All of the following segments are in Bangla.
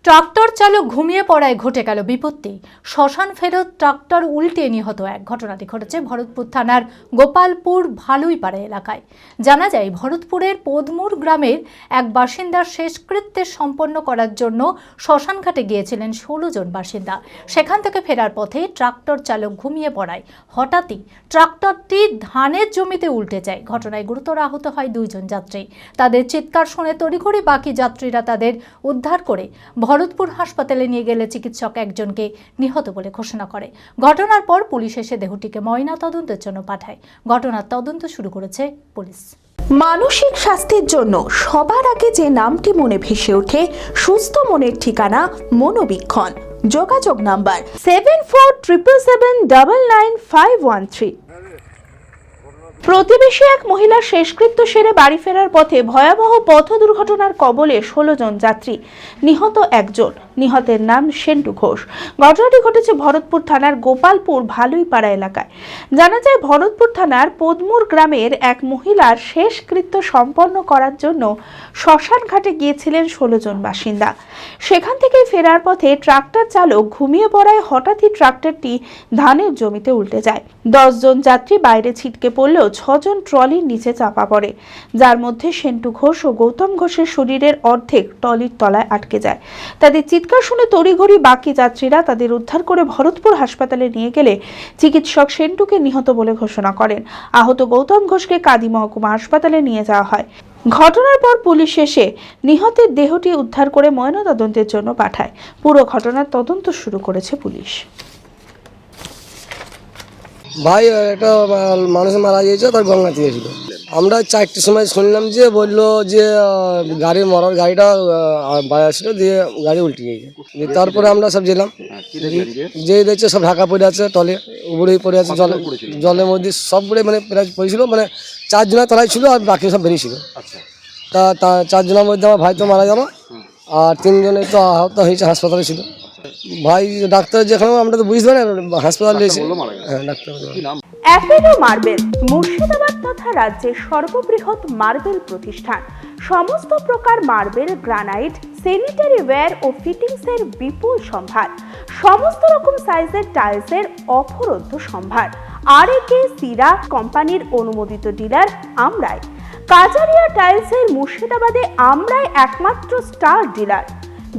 ট্রাক্টর চালক ঘুমিয়ে পড়ায় ঘটে গেল বিপত্তি। শ্মশান ফেরত ট্রাক্টর উল্টে নিহত এক। ঘটনাটি ঘটেছে ভরতপুর থানার গোপালপুর ভালুইপাড়া এলাকায়। জানা যায়, ভরতপুরের পদমুর গ্রামের এক বাসিন্দার শেষকৃত্যে সম্পন্ন করার জন্য শ্মশানঘাটে গিয়েছিলেন 16 জন বাসিন্দা। সেখান থেকে ফেরার পথে ট্রাক্টর চালক ঘুমিয়ে পড়ায় হঠাৎই ট্রাক্টরটি ধানের জমিতে উল্টে যায়। ঘটনায় গুরুতর আহত হয় 2 জন যাত্রী। তাদের চিৎকার শুনে তড়িঘড়ি বাকি যাত্রীরা তাদের উদ্ধার করে ভরতপুর হাসপাতালে নিয়ে গেলে চিকিৎসক একজনকে নিহত বলে ঘোষণা করে। ঘটনার পর পুলিশ এসে দেহটিকে ময়না তদন্তের জন্য পাঠায়। ঘটনার তদন্ত শুরু করেছে পুলিশ। মানসিক স্বাস্থ্যের জন্য সবার আগে যে নামটি মনে ভেসে ওঠে, সুস্থ মনের ঠিকানা মনোবীক্ষণ। যোগাযোগ নাম্বার 7477799513। প্রতিবেশী এক মহিলার শেষকৃত্য সেরে বাড়ি ফেরার পথে ভয়াবহ পথ দুর্ঘটনার কবলে 16 জন যাত্রী, নিহত একজন। নিহতের নাম সেন্টু ঘোষ। ঘটনাটি ঘটেছে ভরতপুর থানার গোপালপুর ভালুইপাড়া এলাকায়। জানা যায়, ভরতপুর থানার পদমুর গ্রামের এক মহিলার শেষকৃত্য সম্পন্ন করার জন্য শ্মশান ঘাটে গিয়েছিলেন 16 জন বাসিন্দা। সেখান থেকে ফেরার পথে ট্রাক্টর চালক ঘুমিয়ে পড়ায় হঠাৎই ট্রাক্টরটি ধানের জমিতে উল্টে যায়। 10 জন যাত্রী বাইরে ছিটকে পড়লেও 6 জন ট্রলির নিচে চাপা পড়ে, যার মধ্যে সেন্টু ঘোষ ও গৌতম ঘোষের শরীরের অর্ধেক ট্রলির তলায় আটকে যায়। তাদের চিৎকার শুনে তড়িঘড়ি বাকি যাত্রীরা তাদের উদ্ধার করে ভরতপুর হাসপাতালে নিয়ে গেলে চিকিৎসক সেন্টুকে নিহত বলে ঘোষণা করেন। আহত গৌতম ঘোষকে কাদি মহকুমা হাসপাতালে নিয়ে যাওয়া হয়। ঘটনার পর পুলিশ এসে নিহতের দেহটি উদ্ধার করে ময়নাতদন্তের জন্য পাঠায়। পুরো ঘটনার তদন্ত শুরু করেছে পুলিশ। ভাই, একটা মানুষ মারা গিয়েছে, তার গঙ্গা দিয়েছিল। আমরা 4টের সময় শুনলাম যে বললো যে গাড়ি মরার গাড়িটা বাজার ছিল, দিয়ে গাড়ি উল্টে গিয়েছে। তারপরে আমরা সব যেলাম, যে দেখছে সব ঢাকা পড়ে আছে, টলে উপরে পড়ে আছে, জলের মধ্যে সব পড়ে মানে প্রায় পড়েছিল। মানে 4 জনের তলায় ছিল আর বাকি সব বেরিয়েছিল। তা 4 জনের মধ্যে আমার ভাই তো মারা গেল, আর 3 জনের তো আহত হয়েছে, হাসপাতালে ছিল। ভাই ডাক্তার যেখানে আমরা তো বুঝতে পারি হাসপাতালে এসে। হ্যাঁ, ডাক্তার অ্যাপেলো মার্বেল মুর্শিদাবাদ তথা রাজ্যের সর্ববৃহৎ মার্বেল প্রতিষ্ঠান। সমস্ত প্রকার মার্বেল, গ্রানাইট, স্যানিটারি ওয়্যার ও ফিটিংসের বিপুল সম্ভার। সমস্ত রকম সাইজের টাইলসের অফুরন্ত সম্ভার। আর.এ.কে সিরা কোম্পানির অনুমোদিত ডিলার আমরাই। কাজারিয়া টাইলসের মুর্শিদাবাদে আমরাই একমাত্র স্টার ডিলার।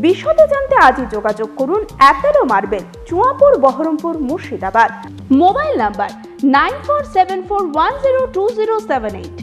বিশদে জানতে আজই যোগাযোগ করুন Apollo marble, Chuapur, Baharampur, Murshidabad. Mobile number 9474102078।